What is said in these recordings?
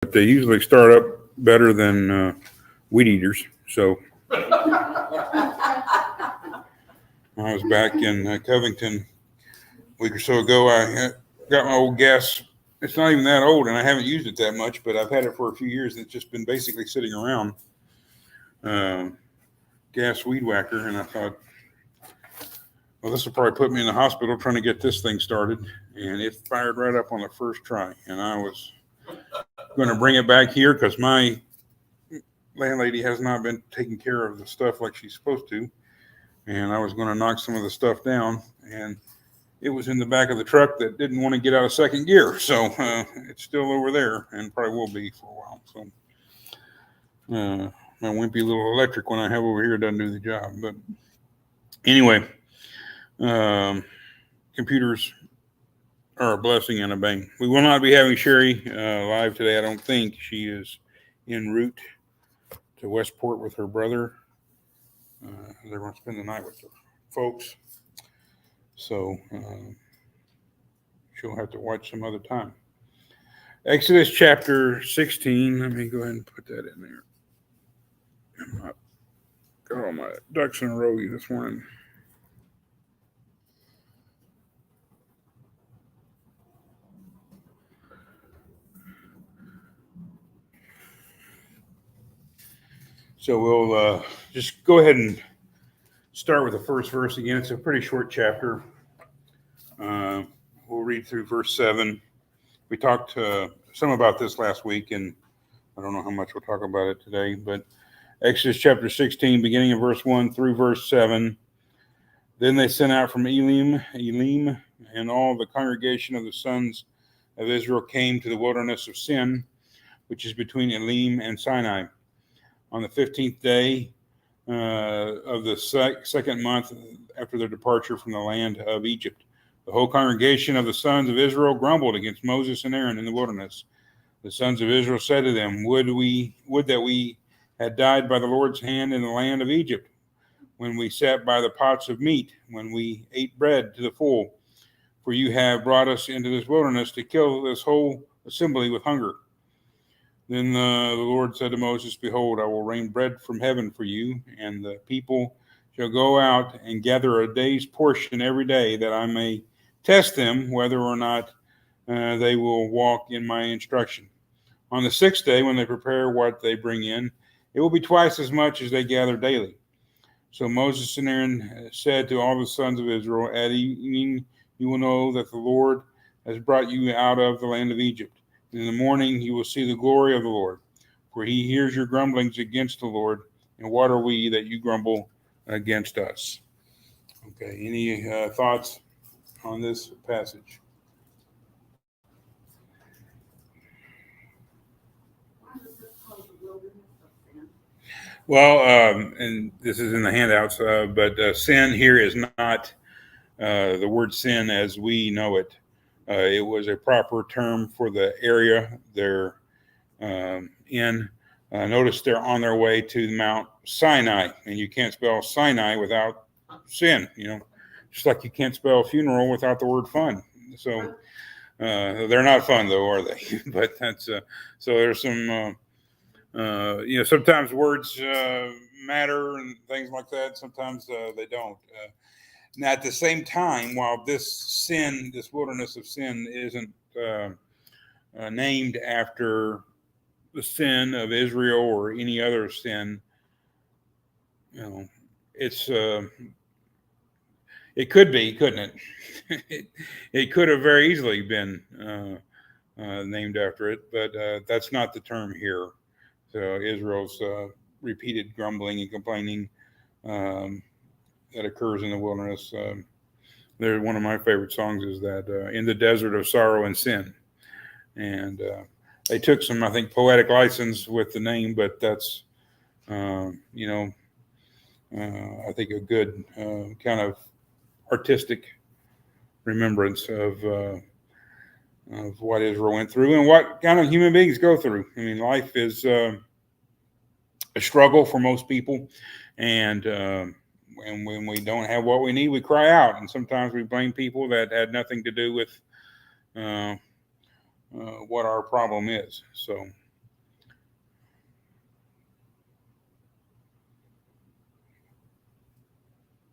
but they usually start up better than weed eaters. So I was back in Covington a week or so ago. I got my old gas. It's not even that old, and I haven't used it that much, but I've had it for a few years, and it's just been basically sitting around. Gas weed whacker, and I thought, well, this will probably put me in the hospital trying to get this thing started, and it fired right up on the first try, and I was going to bring it back here because my landlady has not been taking care of the stuff like she's supposed to, and I was going to knock some of the stuff down, and it was in the back of the truck that didn't want to get out of second gear, so it's still over there and probably will be for a while. So my wimpy little electric one I have over here doesn't do the job. But anyway, computers are a blessing and a bane. We will not be having Sherry live today, I don't think. She is en route to Westport with her brother. They're going to spend the night with their folks. So she'll have to watch some other time. Exodus chapter 16. Let me go ahead and put that in there. I'm not got all my ducks in a row this morning. So we'll just go ahead and start with the first verse again. It's a pretty short chapter. We'll read through verse 7. We talked some about this last week, and I don't know how much we'll talk about it today, but Exodus chapter 16, beginning in verse 1 through verse 7. Then they sent out from Elim, and all the congregation of the sons of Israel came to the wilderness of Sin, which is between Elim and Sinai, on the 15th day of the second month after their departure from the land of Egypt. The whole congregation of the sons of Israel grumbled against Moses and Aaron in the wilderness. The sons of Israel said to them, Would that we had died by the Lord's hand in the land of Egypt, when we sat by the pots of meat, when we ate bread to the full. For you have brought us into this wilderness to kill this whole assembly with hunger. Then the Lord said to Moses, Behold, I will rain bread from heaven for you, and the people shall go out and gather a day's portion every day, that I may test them whether or not they will walk in my instruction. On the sixth day, when they prepare what they bring in, it will be twice as much as they gather daily. So Moses and Aaron said to all the sons of Israel, At evening you will know that the Lord has brought you out of the land of Egypt. In the morning you will see the glory of the Lord, for he hears your grumblings against the Lord. And what are we that you grumble against us? Okay, any thoughts on this passage? Well, and this is in the handouts, but sin here is not the word sin as we know it. It was a proper term for the area they're in. Notice they're on their way to Mount Sinai, and you can't spell Sinai without sin, just like you can't spell funeral without the word fun. So they're not fun, though, are they? But that's so there's some, sometimes words matter and things like that. Sometimes they don't. Now, at the same time, while this wilderness of sin isn't named after the sin of Israel or any other sin, it's it could be, couldn't it? It could have very easily been named after it, but that's not the term here. So Israel's repeated grumbling and complaining that occurs in the wilderness. One of my favorite songs is that in the desert of sorrow and sin. And they took some, I think, poetic license with the name, but that's, I think a good kind of artistic remembrance of what Israel went through and what kind of human beings go through. I mean, life is a struggle for most people, and when we don't have what we need, we cry out, and sometimes we blame people that had nothing to do with what our problem is. So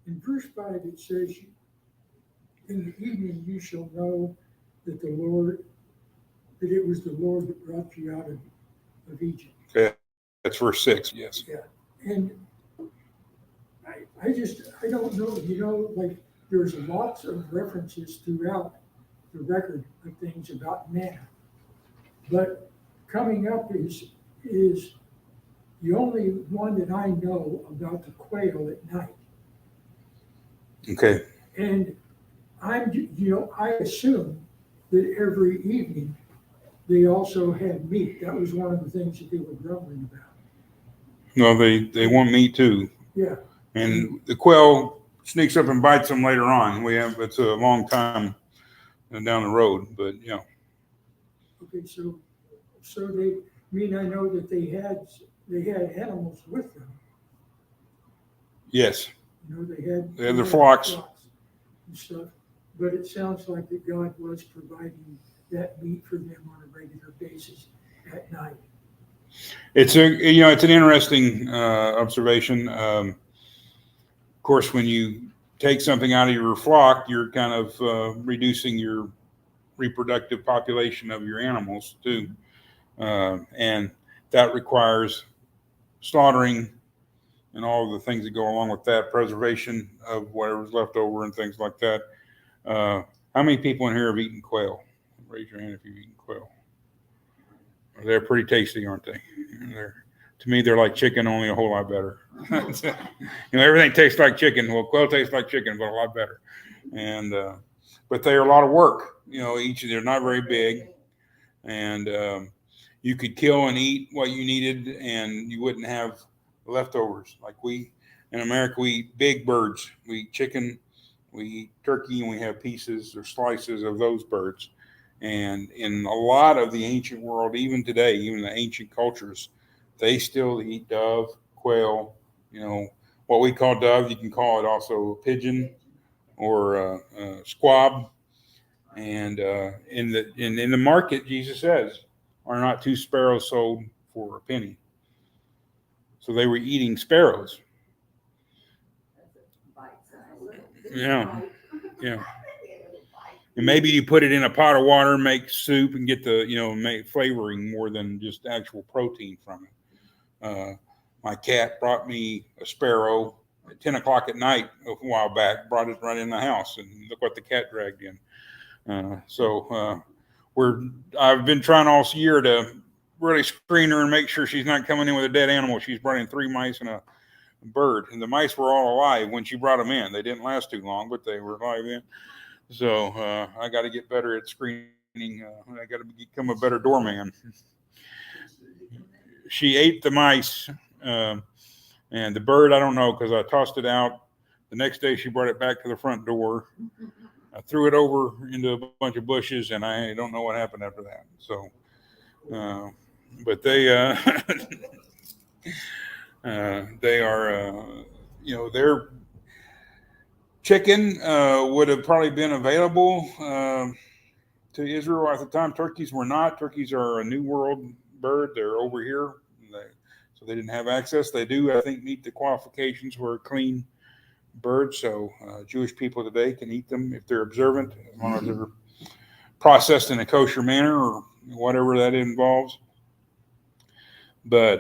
In verse 5, it says, in the evening you shall know that it was the Lord that brought you out of Egypt. Okay. That's verse 6, yes. Yeah. And I don't know, like there's lots of references throughout the record of things about manna. But coming up is the only one that I know about the quail at night. Okay. And I assume that every evening they also had meat. That was one of the things that they were grumbling about. No, they want meat too. Yeah. And the quail sneaks up and bites them later on. It's a long time down the road, but yeah. Okay, so I know that they had animals with them. Yes. They had their flocks and stuff. But it sounds like that God was providing that meat for them on a regular basis at night. It's an interesting observation. Of course, when you take something out of your flock, you're kind of reducing your reproductive population of your animals too, and that requires slaughtering and all of the things that go along with that, preservation of whatever's left over and things like that. How many people in here have eaten quail? Raise your hand if you've eaten quail. They're pretty tasty, aren't they? To me, they're like chicken, only a whole lot better. Everything tastes like chicken. Well, quail tastes like chicken, but a lot better. And but they are a lot of work. They're not very big, and you could kill and eat what you needed, and you wouldn't have leftovers. Like in America, we eat big birds. We eat chicken, we eat turkey, and we have pieces or slices of those birds. And in a lot of the ancient world, even today, even the ancient cultures, they still eat dove, quail. What we call dove, you can call it also a pigeon or squab. And in the market, Jesus says, are not 2 sparrows sold for a penny? So they were eating sparrows. Yeah. And maybe you put it in a pot of water, make soup, and get make flavoring more than just actual protein from it. My cat brought me a sparrow at 10 o'clock at night a while back, brought it right in the house, and look what the cat dragged in. I've been trying all year to really screen her and make sure she's not coming in with a dead animal. She's brought in 3 mice and a bird, and the mice were all alive when she brought them in. They didn't last too long, but they were alive then. So I got to get better at screening. I got to become a better doorman. She ate the mice, and the bird, I don't know, because I tossed it out. The next day, she brought it back to the front door. I threw it over into a bunch of bushes, and I don't know what happened after that. So, but they they are, their chicken would have probably been available to Israel at the time. Turkeys were not. Turkeys are a New World bird. They're over here, so they didn't have access. They do, I think, meet the qualifications for a clean bird. So Jewish people today can eat them if they're observant, as long as they're processed in a kosher manner or whatever that involves. But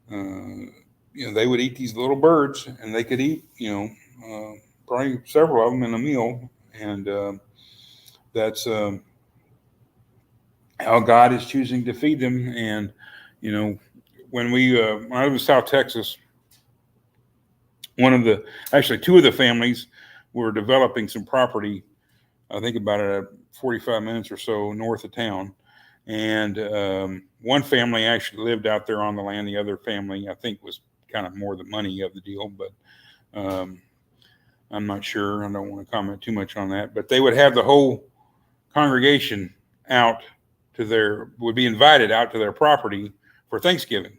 they would eat these little birds, and they could eat, probably several of them in a meal, and that's how God is choosing to feed them. And when I was in South Texas, actually 2 of the families were developing some property. I think about it at 45 minutes or so north of town. And one family actually lived out there on the land. The other family, I think, was kind of more the money of the deal, but I'm not sure. I don't want to comment too much on that. But they would have the whole congregation would be invited out to their property for Thanksgiving.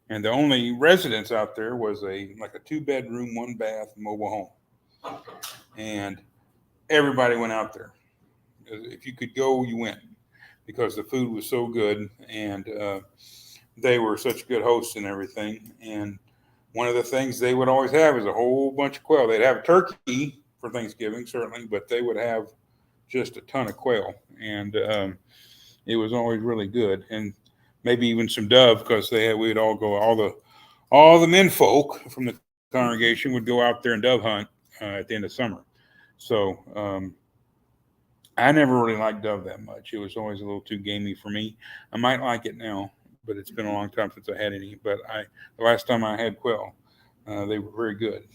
And the only residence out there was a 2-bedroom, 1-bath mobile home. And everybody went out there. If you could go, you went, because the food was so good, and they were such good hosts and everything. And one of the things they would always have is a whole bunch of quail. They'd have turkey for Thanksgiving, certainly, but they would have just a ton of quail. And it was always really good. And maybe even some dove, because we'd all go, all the men folk from the congregation would go out there and dove hunt at the end of summer. So I never really liked dove that much. It was always a little too gamey for me. I might like it now, but it's been a long time since I had any. But the last time I had quail, they were very good.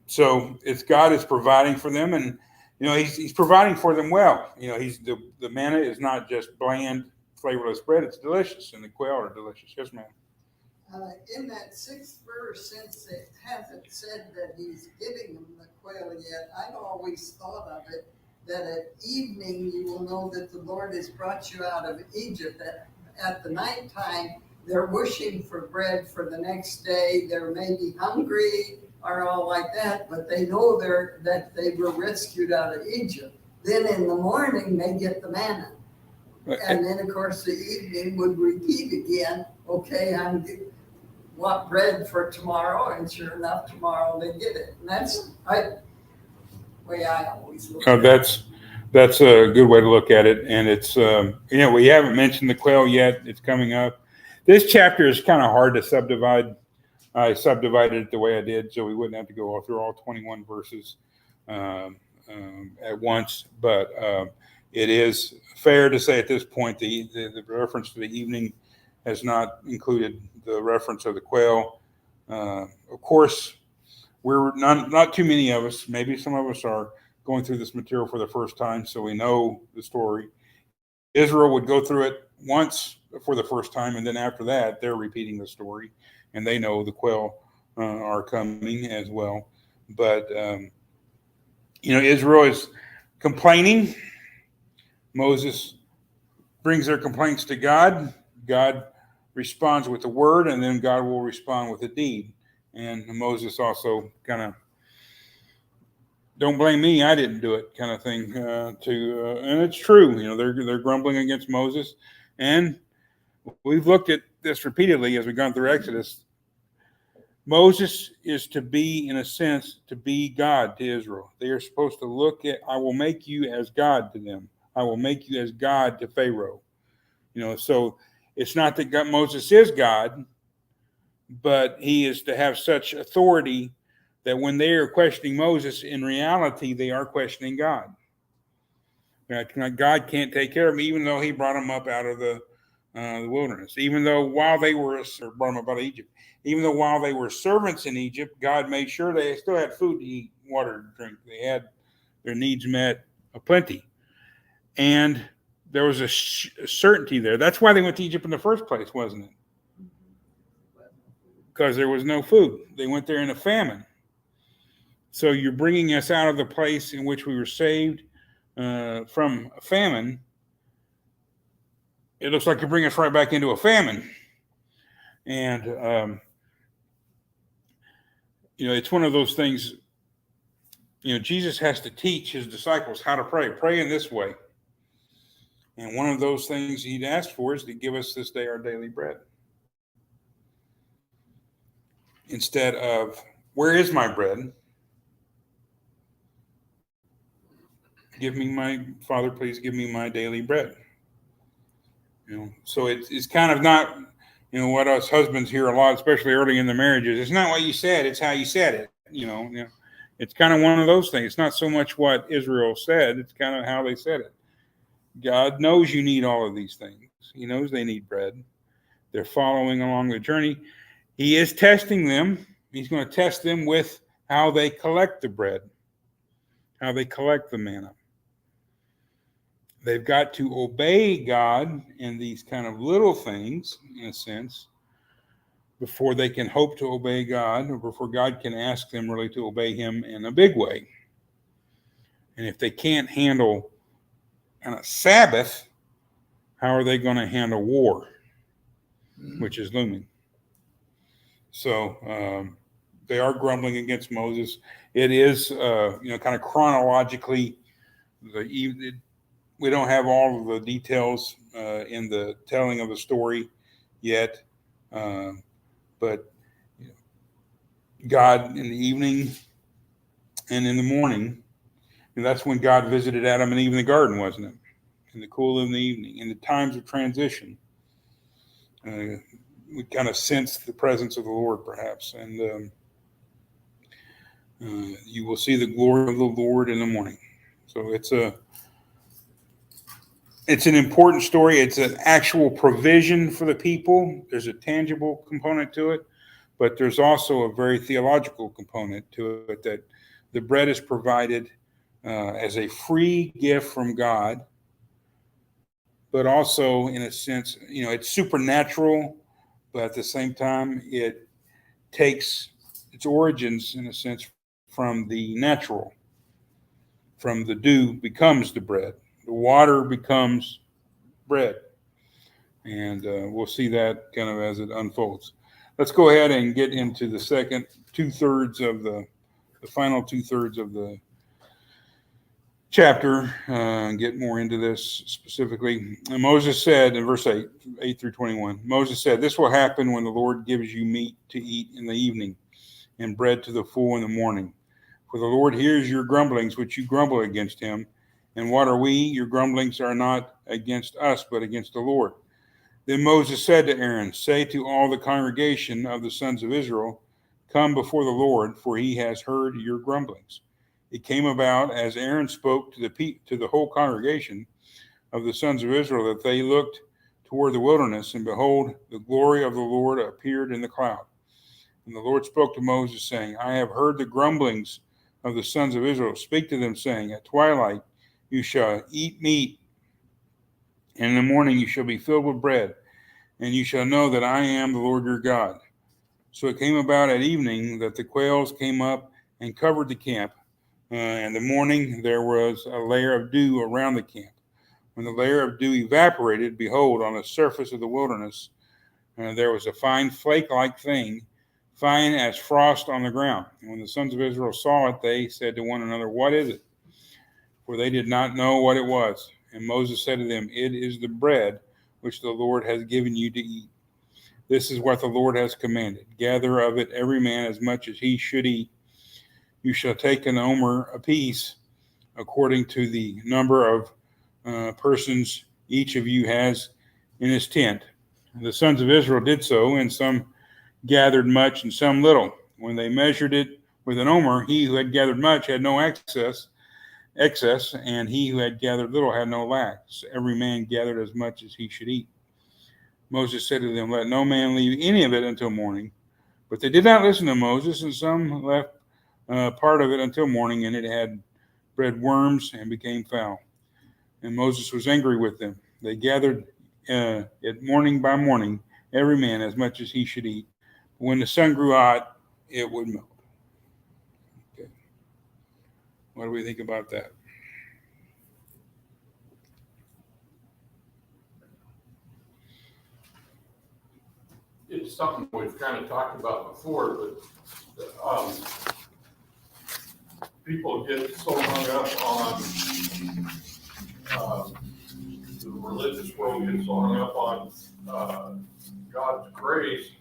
So it's God is providing for them, and he's providing for them well. He's the manna is not just bland, flavorless bread; it's delicious, and the quail are delicious. Yes, ma'am. In that 6th verse, since it hasn't said that he's giving them the quail yet, I'd always thought of it that at evening you will know that the Lord has brought you out of Egypt. At the nighttime, they're wishing for bread for the next day. They're maybe hungry or all like that, but they know that they were rescued out of Egypt. Then in the morning, they get the manna. And then, of course, the evening would repeat again. Okay, want bread for tomorrow, and sure enough, tomorrow they get it. And that's the way I always look at it. That's a good way to look at it. And it's, we haven't mentioned the quail yet. It's coming up. This chapter is kind of hard to subdivide. I subdivided it the way I did, so we wouldn't have to go through all 21 verses at once. But it is fair to say at this point the reference to the evening has not included the reference of the quail. Of course, we're not too many of us, maybe some of us are going through this material for the first time, so we know the story. Israel would go through it once for the first time, and then after that, they're repeating the story, and they know the quail are coming as well. But, Israel is complaining. Moses brings their complaints to God. God responds with the word, and then God will respond with a deed. And Moses also kind of, don't blame me, I didn't do it kind of thing. And it's true, they're grumbling against Moses. And we've looked at this repeatedly as we've gone through Exodus. Moses is to be, in a sense, to be God to Israel. They are supposed to look at, I will make you as God to them. I will make you as God to Pharaoh. So it's not that Moses is God, but he is to have such authority that when they are questioning Moses, in reality, they are questioning God. God can't take care of them, even though he brought them up out of the wilderness. Even though while they were, or brought them up out of Egypt, even though while they were servants in Egypt, God made sure they still had food to eat, water to drink. They had their needs met aplenty. And there was a certainty there. That's why they went to Egypt in the first place, wasn't it? Because there was no food. They went there in a famine. So you're bringing us out of the place in which we were saved from a famine. It looks like you bring us right back into a famine. And, it's one of those things, Jesus has to teach his disciples how to pray. Pray in this way. And one of those things he'd asked for is to give us this day our daily bread. Instead of, where is my bread? Father, please give me my daily bread. So it's kind of not, what us husbands hear a lot, especially early in the marriages. It's not what you said, it's how you said it. It's kind of one of those things. It's not so much what Israel said, it's kind of how they said it. God knows you need all of these things. He knows they need bread. They're following along the journey. He is testing them. He's going to test them with how they collect the bread, how they collect the manna. They've got to obey God in these kind of little things, in a sense, before they can hope to obey God, or before God can ask them really to obey him in a big way. And if they can't handle on a Sabbath, how are they going to handle war, which is looming? So they are grumbling against Moses. It is, kind of chronologically, we don't have all of the details in the telling of the story yet, but God in the evening and in the morning. And that's when God visited Adam and Eve in the garden, wasn't it? In the cool of the evening, in the times of transition. We kind of sense the presence of the Lord, perhaps. And you will see the glory of the Lord in the morning. So it's an important story. It's an actual provision for the people. There's a tangible component to it, but there's also a very theological component to it, that the bread is provided as a free gift from God, but also in a sense, it's supernatural, but at the same time, it takes its origins in a sense from the natural. From the dew becomes the bread. The water becomes bread. And we'll see that kind of as it unfolds. Let's go ahead and get into the second two-thirds of the final two-thirds of the chapter and get more into this specifically. And Moses said in verse 8 through 21, Moses said, "This will happen when the Lord gives you meat to eat in the evening and bread to the full in the morning. For the Lord hears your grumblings, which you grumble against him. And what are we? Your grumblings are not against us, but against the Lord." Then Moses said to Aaron, "Say to all the congregation of the sons of Israel, come before the Lord, for he has heard your grumblings." It came about as Aaron spoke to the whole congregation of the sons of Israel that they looked toward the wilderness, and behold, the glory of the Lord appeared in the cloud. And the Lord spoke to Moses, saying, "I have heard the grumblings of the sons of Israel. Speak to them, saying, at twilight you shall eat meat, and in the morning you shall be filled with bread, and you shall know that I am the Lord your God." So it came about at evening that the quails came up and covered the camp. In the morning there was a layer of dew around the camp. When the layer of dew evaporated, behold, on the surface of the wilderness there was a fine flake-like thing, fine as frost on the ground. And when the sons of Israel saw it, they said to one another, "What is it?" For they did not know what it was. And Moses said to them, "It is the bread which the Lord has given you to eat. This is what the Lord has commanded. Gather of it every man as much as he should eat. You shall take an omer apiece, according to the number of persons each of you has in his tent." And the sons of Israel did so, and some gathered much and some little. When they measured it with an omer, he who had gathered much had no excess, and he who had gathered little had no lack. So every man gathered as much as he should eat. Moses said to them, "Let no man leave any of it until morning." But they did not listen to Moses, and some left part of it until morning, and it had bred worms and became foul. And Moses was angry with them. They gathered it morning by morning, every man as much as he should eat. When the sun grew hot, it would melt. Okay. What do we think about that? It's something we've kind of talked about before, but people get so hung up on the religious world gets so hung up on God's grace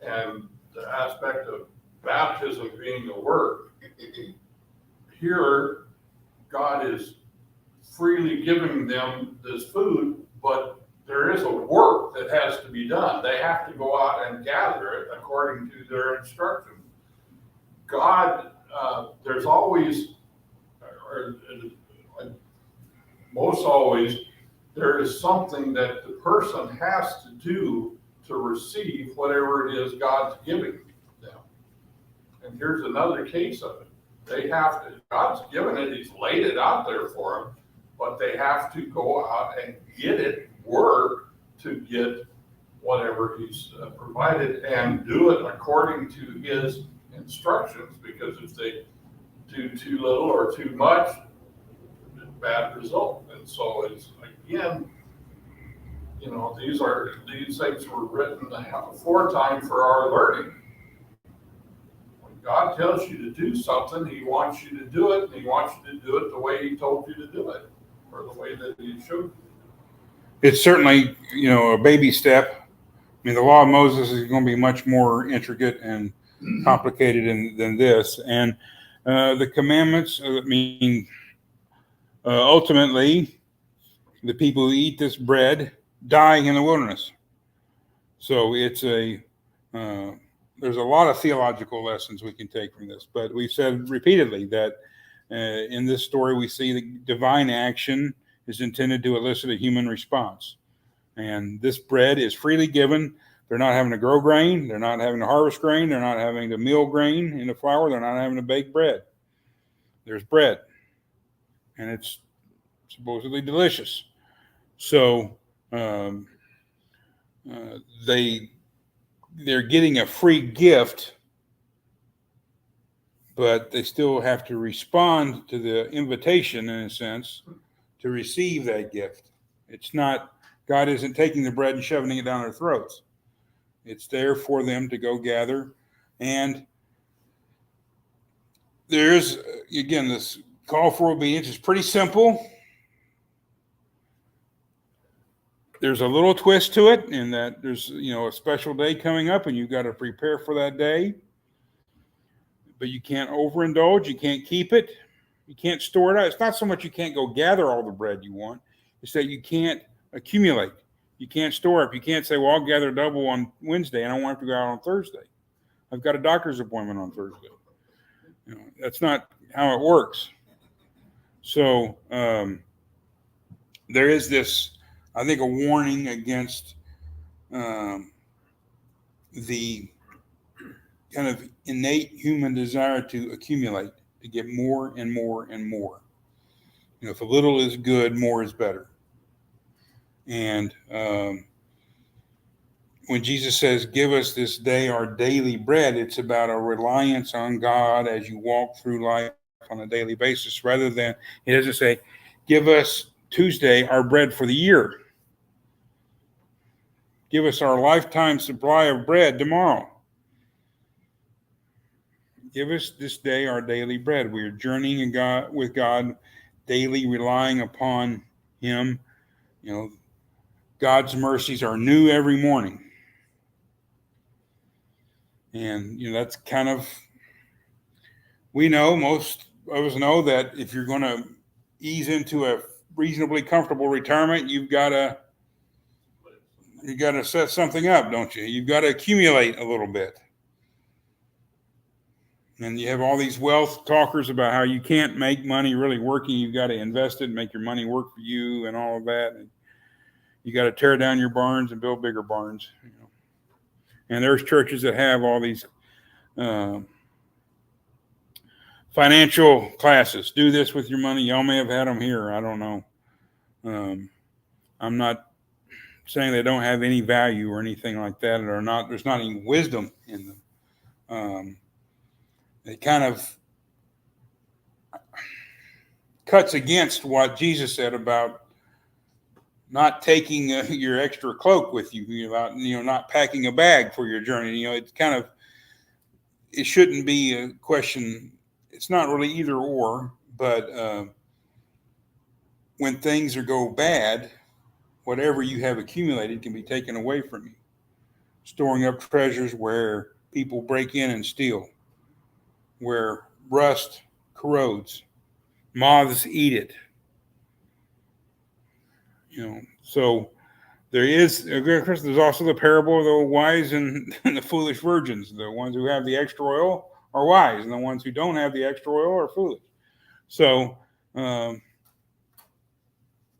and the aspect of baptism being a work. Here, God is freely giving them this food, but there is a work that has to be done. They have to go out and gather it according to their instructions. God, there's always, or most always, there is something that the person has to do to receive whatever it is God's giving them. And here's another case of it. They have to, God's given it, he's laid it out there for them, but they have to go out and get it, work to get whatever he's provided, and do it according to his instructions, because if they do too little or too much, bad result. And so it's, again, these things were written aforetime for our learning. When God tells you to do something, he wants you to do it, and he wants you to do it the way he told you to do it, or the way that he showed you. It's certainly, a baby step. I mean, the law of Moses is going to be much more intricate and complicated than this. And the commandments, ultimately, the people who eat this bread die in the wilderness. So it's there's a lot of theological lessons we can take from this. But we've said repeatedly that in this story, we see the divine action is intended to elicit a human response. And this bread is freely given. They're not having to grow grain. They're not having to harvest grain. They're not having to mill grain into flour. They're not having to bake bread. There's bread. And it's supposedly delicious. So they're getting a free gift, but they still have to respond to the invitation, in a sense, to receive that gift. It's not, God isn't taking the bread and shoving it down their throats. It's there for them to go gather. And there's, again, this call for obedience is pretty simple. There's a little twist to it in that there's, a special day coming up and you've got to prepare for that day. But you can't overindulge. You can't keep it. You can't store it out. It's not so much you can't go gather all the bread you want. It's that you can't accumulate. You can't store it. You can't say, well, I'll gather double on Wednesday and I won't have to go out on Thursday. I've got a doctor's appointment on Thursday. That's not how it works. So there is this, I think, a warning against the kind of innate human desire to accumulate, to get more and more and more. If a little is good, more is better. And when Jesus says, give us this day our daily bread, it's about a reliance on God as you walk through life on a daily basis, rather than, he doesn't say, give us Tuesday our bread for the year. Give us our lifetime supply of bread tomorrow. Give us this day our daily bread. We are journeying with God, daily relying upon him. God's mercies are new every morning. And, that's kind of, most of us know that if you're going to ease into a reasonably comfortable retirement, you got to set something up, don't you? You've got to accumulate a little bit. And you have all these wealth talkers about how you can't make money really working. You've got to invest it and make your money work for you and all of that. And you got to tear down your barns and build bigger barns. And there's churches that have all these financial classes. Do this with your money. Y'all may have had them here. I don't know. I'm not saying they don't have any value or anything like that, or not. There's not any wisdom in them. It kind of cuts against what Jesus said about not taking your extra cloak with you, about not packing a bag for your journey. It's kind of, it shouldn't be a question. It's not really either or, but when things go bad, whatever you have accumulated can be taken away from you. Storing up treasures where people break in and steal, where rust corrodes, moths eat it. So there's also the parable of the wise and the foolish virgins. The ones who have the extra oil are wise, and the ones who don't have the extra oil are foolish. So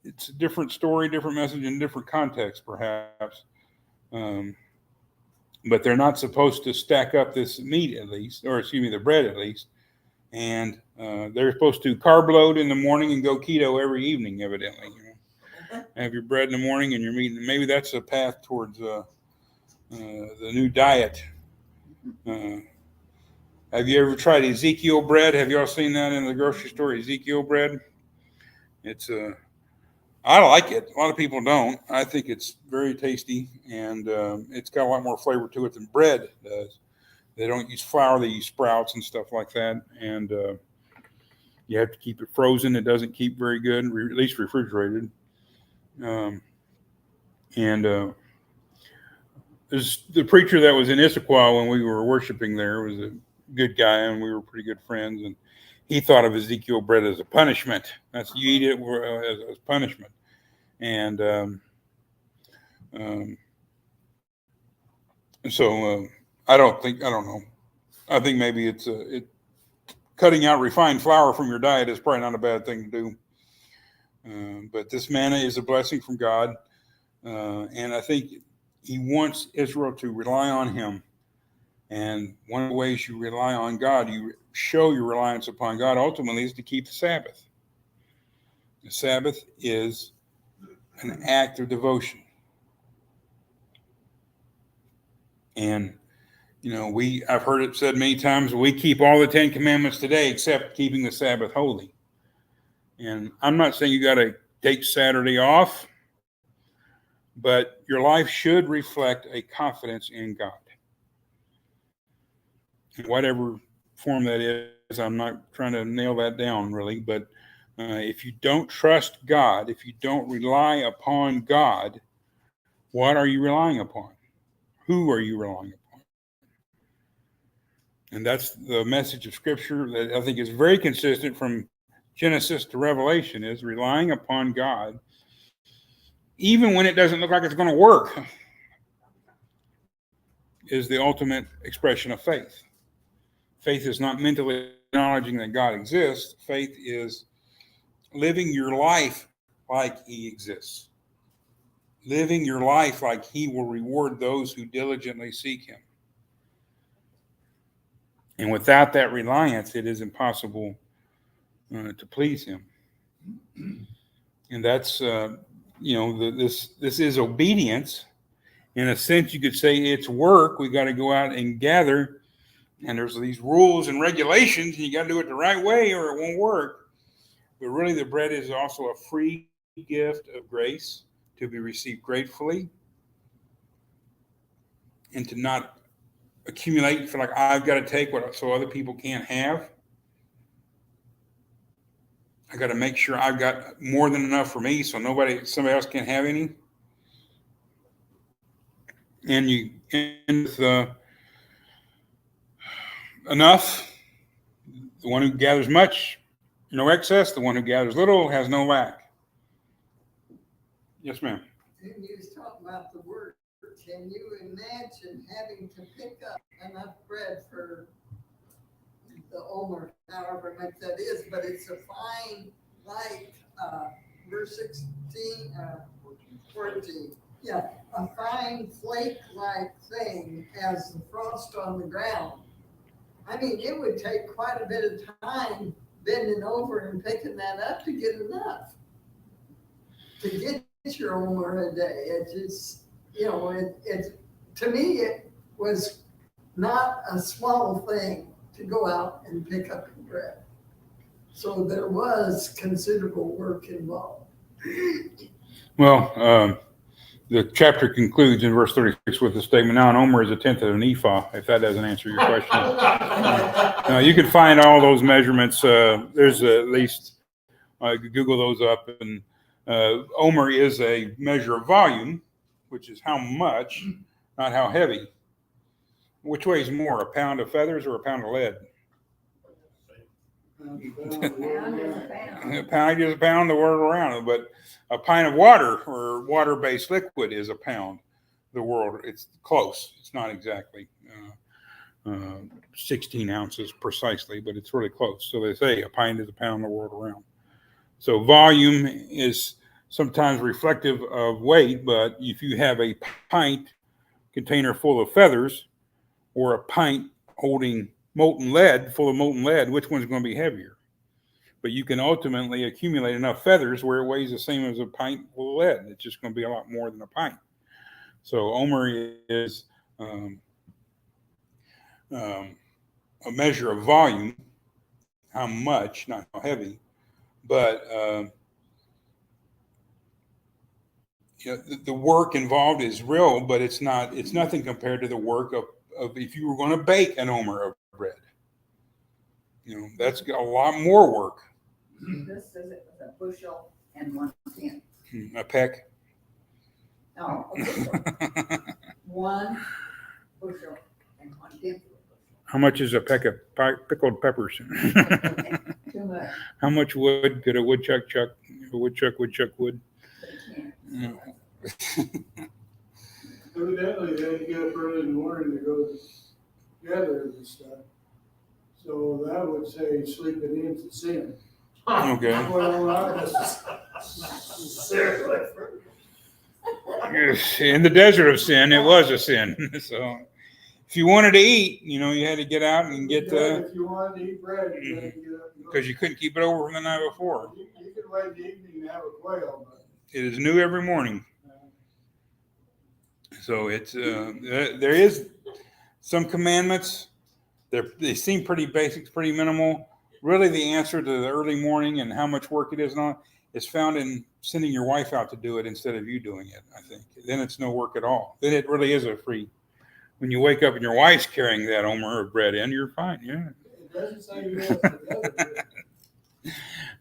it's a different story, different message, in different context, perhaps. But they're not supposed to stack up this meat, at least, or the bread, at least. And they're supposed to carb load in the morning and go keto every evening, evidently. Have your bread in the morning and your meat. Maybe that's a path towards the new diet. Have you ever tried Ezekiel bread? Have y'all seen that in the grocery store? Ezekiel bread. It's I like it. A lot of people don't. I think it's very tasty, and it's got a lot more flavor to it than bread does. They don't use flour; they use sprouts and stuff like that. And you have to keep it frozen. It doesn't keep very good, at least refrigerated. there's the preacher that was in Issaquah when we were worshiping there was a good guy, and we were pretty good friends. And he thought of Ezekiel bread as a punishment. That's you eat it as punishment. And so I don't know. I think maybe it's cutting out refined flour from your diet is probably not a bad thing to do. But this manna is a blessing from God. And I think he wants Israel to rely on him. And one of the ways you rely on God, you show your reliance upon God ultimately is to keep the Sabbath. The Sabbath is an act of devotion. And, I've heard it said many times, we keep all the 10 commandments today except keeping the Sabbath holy. And I'm not saying you got to take Saturday off, but your life should reflect a confidence in God. In whatever form that is, I'm not trying to nail that down really, but if you don't trust God, if you don't rely upon God, what are you relying upon? Who are you relying upon? And that's the message of Scripture that I think is very consistent from Genesis to Revelation, is relying upon God, even when it doesn't look like it's going to work, is the ultimate expression of faith. Faith is not mentally acknowledging that God exists. Faith is living your life like he exists. Living your life like he will reward those who diligently seek him. And without that reliance, it is impossible to please him. And that's, this is obedience. In a sense, you could say it's work. We got to go out and gather. And there's these rules and regulations, and you got to do it the right way or it won't work. But really, the bread is also a free gift of grace to be received gratefully and to not accumulate and feel like I've got to take what so other people can't have. I got to make sure I've got more than enough for me so somebody else can't have any. And you end with enough. The one who gathers much, no excess. The one who gathers little has no lack. Yes, ma'am. And you was talking about the word. Can you imagine having to pick up enough bread for the omer, however much that is? But it's a fine, like verse 16, 14. Yeah, a fine flake-like thing as the frost on the ground. I mean, it would take quite a bit of time bending over and picking that up to get enough. To get your omer a day. It just, it to me, it was not a small thing to go out and pick up your bread. So there was considerable work involved. Well, the chapter concludes in verse 36 with the statement, now an omer is a tenth of an ephah, if that doesn't answer your question. You can find all those measurements. There's at least, you could Google those up. And omer is a measure of volume, which is how much, not how heavy. Which weighs more, a pound of feathers or a pound of lead? A pound is a pound, the word around, but a pint of water or water-based liquid is a pound. The world, it's close. It's not exactly 16 ounces precisely, but it's really close. So they say a pint is a pound the world around. So volume is sometimes reflective of weight, but if you have a pint container full of feathers or a pint holding molten lead, full of molten lead, which one's going to be heavier? But you can ultimately accumulate enough feathers where it weighs the same as a pint full of lead. It's just going to be a lot more than a pint. So omer is a measure of volume, how much, not how heavy, but the work involved is real, but it's nothing compared to the work of if you were going to bake an omer of bread. That's a lot more work. This is a bushel and 1 tenth. A peck. No, a bushel. 1 How much is a peck of pickled peppers? Too much. How much wood could a woodchuck chuck? A woodchuck wood? They can't. Evidently, they had to get up early in the morning to go gather and stuff. So that would say sleeping in to sin. Okay. Well, not necessarily. Yes, in the desert of sin, it was a sin. So if you wanted to eat, you had to get out and get the, If you wanted to eat bread, you had to get up and go. because you couldn't keep it over from the night before. You could wait the evening and have a quail, but. It is new every morning. So it's there is some commandments. They seem pretty basic, pretty minimal. Really, the answer to the early morning and how much work it is and all is found in sending your wife out to do it instead of you doing it. I think then it's no work at all. Then it really is a free. When you wake up and your wife's carrying that omer of bread in, you're fine. Yeah. It doesn't say you have to gather it.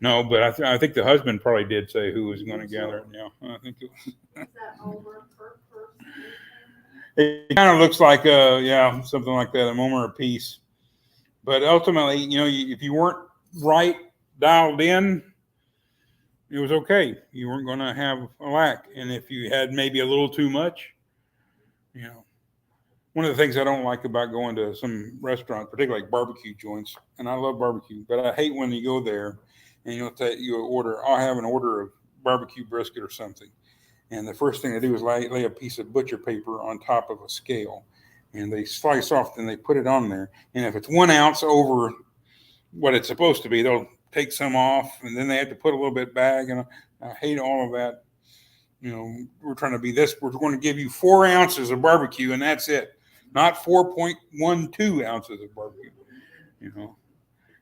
No, but I think the husband probably did say who was going to gather it. Yeah, I think it was. Is that over per person? It kind of looks like something like that, a moment of peace. But ultimately, if you weren't right dialed in, it was okay. You weren't going to have a lack. And if you had maybe a little too much, one of the things I don't like about going to some restaurant, particularly like barbecue joints, and I love barbecue, but I hate when you go there and I'll have an order of barbecue brisket or something. And the first thing they do is lay a piece of butcher paper on top of a scale, and they slice off and they put it on there. And if it's 1 ounce over what it's supposed to be, they'll take some off, and then they have to put a little bit back. And I hate all of that. We're trying to be this. We're going to give you 4 ounces of barbecue, and that's it, not 4.12 ounces of barbecue.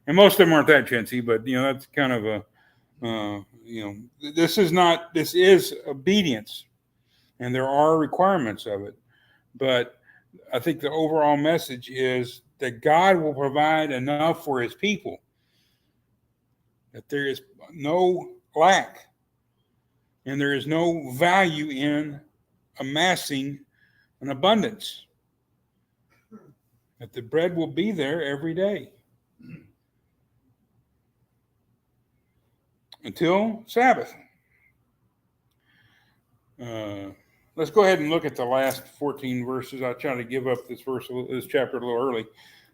And most of them aren't that chintzy, but that's kind of a. This is obedience, and there are requirements of it. But I think the overall message is that God will provide enough for his people, that there is no lack, and there is no value in amassing an abundance, that the bread will be there every day. Until Sabbath. Let's go ahead and look at the last 14 verses. I tried to give up this chapter a little early.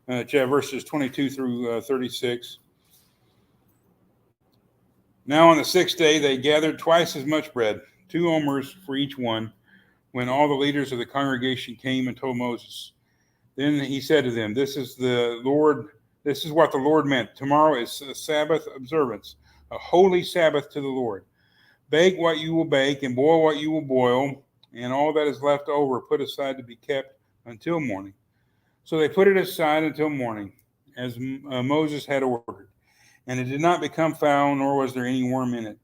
Verses 22 through 36. Now on the 6th day they gathered twice as much bread, 2 omers for each one, when all the leaders of the congregation came and told Moses. Then he said to them, This is what the Lord meant. Tomorrow is a Sabbath observance, a holy Sabbath to the Lord. Bake what you will bake and boil what you will boil, and all that is left over put aside to be kept until morning. So they put it aside until morning, as Moses had ordered. And it did not become foul, nor was there any worm in it.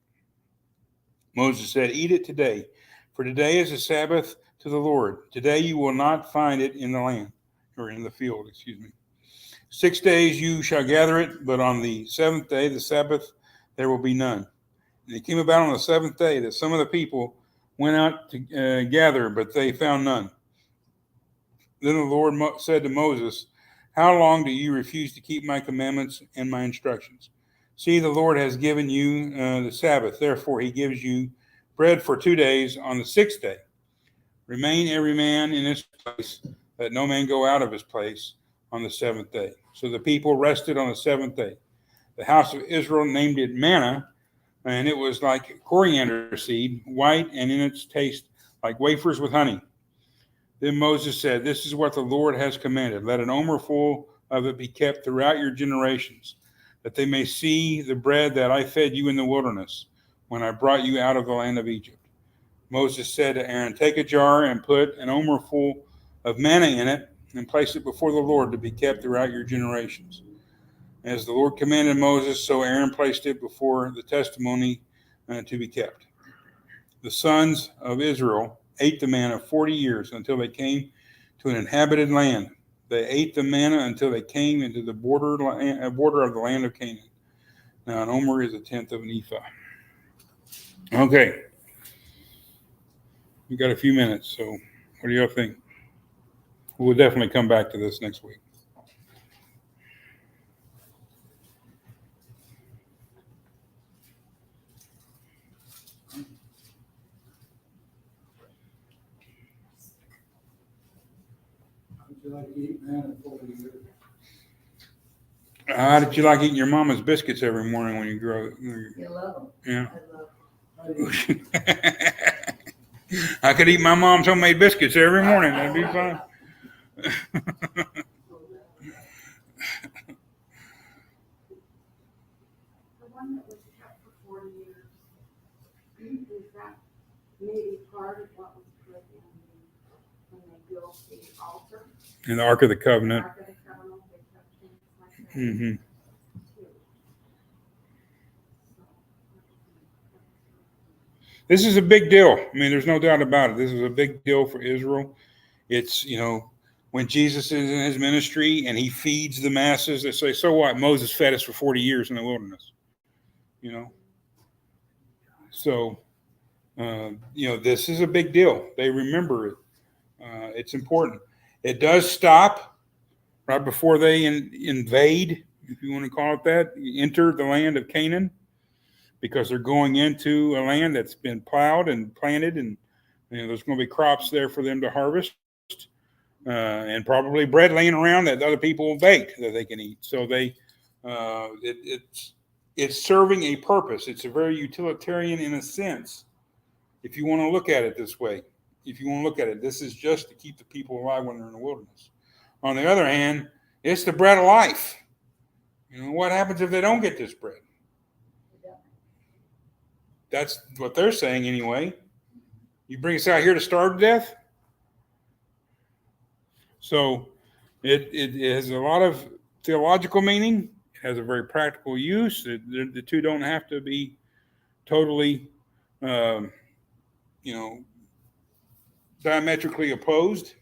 Moses said, Eat it today, for today is a Sabbath to the Lord. Today you will not find it in the land, or in the field, 6 days you shall gather it, but on the 7th day, the Sabbath, there will be none. And it came about on the 7th day that some of the people went out to gather, but they found none. Then the Lord said to Moses, How long do you refuse to keep my commandments and my instructions? See, the Lord has given you the Sabbath. Therefore, he gives you bread for 2 days. On the 6th day, remain every man in his place, let no man go out of his place on the 7th day. So the people rested on the 7th day. The house of Israel named it manna, and it was like coriander seed, white, and in its taste like wafers with honey. Then Moses said, This is what the Lord has commanded. Let an omer full of it be kept throughout your generations, that they may see the bread that I fed you in the wilderness when I brought you out of the land of Egypt. Moses said to Aaron, Take a jar and put an omer full of manna in it, and place it before the Lord to be kept throughout your generations. As the Lord commanded Moses, so Aaron placed it before the testimony to be kept. The sons of Israel ate the manna 40 years until they came to an inhabited land. They ate the manna until they came into the border of the land of Canaan. Now, an omer is 1/10 of an ephah. Okay. We got a few minutes, so what do y'all think? We'll definitely come back to this next week. you like to eat manna 40 years? How did you like eating your mama's biscuits every morning when you grow? You love them. Yeah. I love I didn't- I could eat my mom's homemade biscuits every morning. That'd be fine. The one that was kept for 40 years, is that maybe part of what was put in when they built the altar? In the Ark of the Covenant. Ark of the Covenant, they kept things like that Hmm. too. This is a big deal. I mean, there's no doubt about it. This is a big deal for Israel. It's, when Jesus is in his ministry and he feeds the masses, they say, so what? Moses fed us for 40 years in the wilderness. So, this is a big deal. They remember it. It's important. It does stop right before they invade, if you want to call it that, enter the land of Canaan, because they're going into a land that's been plowed and planted, and there's going to be crops there for them to harvest, and probably bread laying around that other people will bake that they can eat. So it's serving a purpose. It's a very utilitarian in a sense, if you want to look at it this way. If you want to look at it, this is just to keep the people alive when they're in the wilderness. On the other hand, it's the bread of life. What happens if they don't get this bread? That's what they're saying anyway. You bring us out here to starve to death? So it has a lot of theological meaning. It has a very practical use. The two don't have to be totally, diametrically opposed.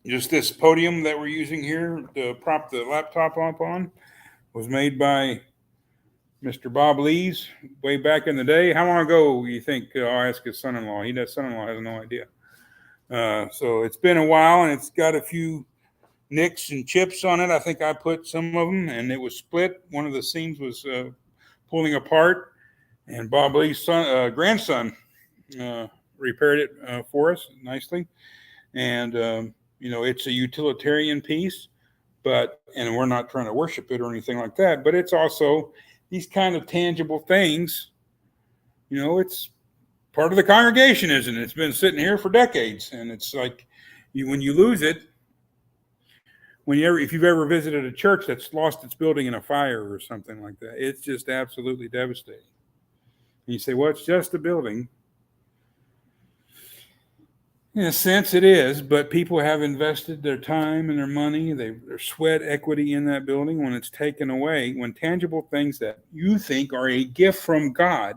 Just this podium that we're using here to prop the laptop up on was made by Mr. Bob Lees way back in the day. How long ago do you think? I'll ask his son-in-law. His son-in-law has no idea. So it's been a while, and it's got a few nicks and chips on it. I think I put some of them, and it was split. One of the seams was pulling apart, and Bob Lee's grandson repaired it for us nicely. And it's a utilitarian piece, and we're not trying to worship it or anything like that. But it's also these kind of tangible things. It's part of the congregation, isn't it? It's been sitting here for decades, and it's like when you lose it. If you've ever visited a church that's lost its building in a fire or something like that, it's just absolutely devastating. And you say, well, it's just a building. In a sense, it is, but people have invested their time and their money, their sweat equity in that building. When it's taken away, when tangible things that you think are a gift from God,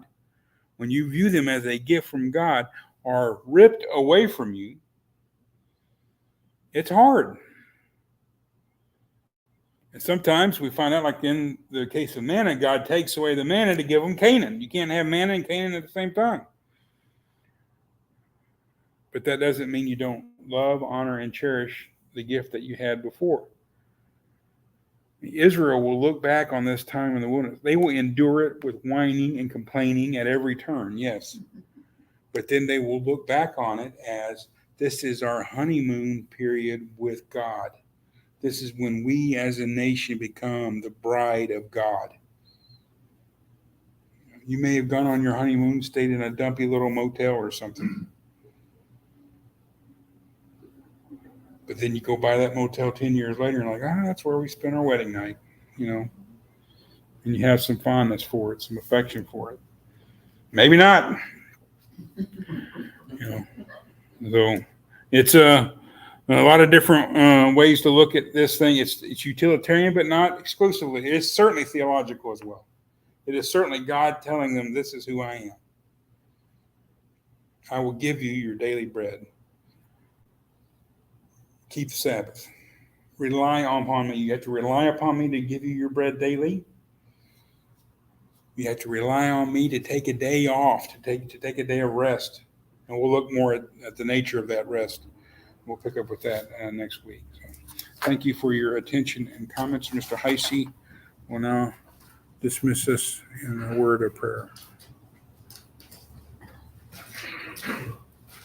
when you view them as a gift from God, are ripped away from you, it's hard. And sometimes we find out, like in the case of manna, God takes away the manna to give them Canaan. You can't have manna and Canaan at the same time. But that doesn't mean you don't love, honor, and cherish the gift that you had before. Israel will look back on this time in the wilderness. They will endure it with whining and complaining at every turn, yes. But then they will look back on it as this is our honeymoon period with God. This is when we as a nation become the bride of God. You may have gone on your honeymoon, stayed in a dumpy little motel or something. But then you go by that motel 10 years later and like, that's where we spent our wedding night, And you have some fondness for it, some affection for it. Maybe not. So it's a lot of different ways to look at this thing. It's utilitarian, but not exclusively. It is certainly theological as well. It is certainly God telling them, this is who I am. I will give you your daily bread. Keep the Sabbath. Rely upon me. You have to rely upon me to give you your bread daily. You have to rely on me to take a day off, to take a day of rest. And we'll look more at the nature of that rest. We'll pick up with that next week. So, thank you for your attention and comments. Mr. Heisey will now dismiss us in a word of prayer.